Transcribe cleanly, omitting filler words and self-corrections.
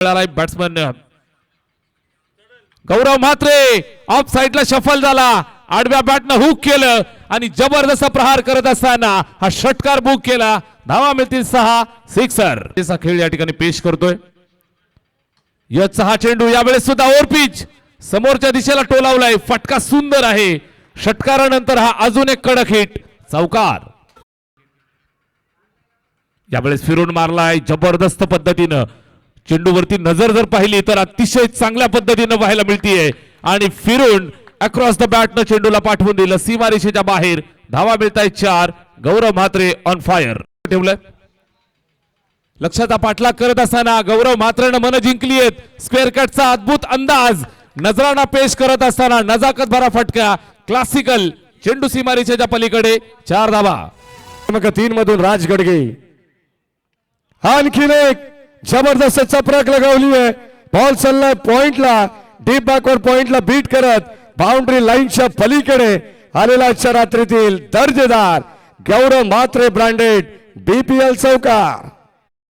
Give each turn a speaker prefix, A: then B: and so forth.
A: Batsman Gaurav Mhatre of साइडला shuffle झाला, आडव्या बॅटनं हुक केलं आणि जबरदस्त प्रहार करत असताना हा षटकार बुक केला. धावा मिळतील 6 सिक्सर. असा खेळ या ठिकाणी पेश करतोय. यचा हा चेंडू यावेळेस सुद्धा ओव्हर पिच समोरच्या दिशेला टोलावलाय. फटका सुंदर आहे. षटकारानंतर हा अजून एक कडक हिट चौकार. यावेळेस फिरून मारलाय जबरदस्त पद्धतीनं. चेंडूवरती नजर जर पाहिली तर अतिशय चांगल्या पद्धतीनं पाहायला मिळतीये आणि फिरून अक्रॉस द बॅटनं चेंडूला पाठवून दिलं सीमारेषेच्या बाहेर. धावा मिळतायत 4. गौरव म्हात्रे ऑन फायर ठेवलंय. लक्षाचा पाठलाग करत असताना गौरव म्हात्रेनं मन जिंकली आहेत. स्क्वेअर कटचा अद्भुत अंदाज नजराना पेश करत असताना नजाकत भरा फटका क्लासिकल चेंडू सीमारेषेच्या पलीकडे. 4 धावा.
B: 3 मधून राज गडगे आणखीन एक जबरदस्त चपराक लगावली आहे. बॉल चाललाय पॉइंटला, डीप बॅकवर्ड पॉइंटला बीट करत बाउंड्री लाईनच्या पलीकडे आलेला आजच्या रात्रीतील दर्जेदार गौरव म्हात्रे ब्रँडेड BPL चौकार.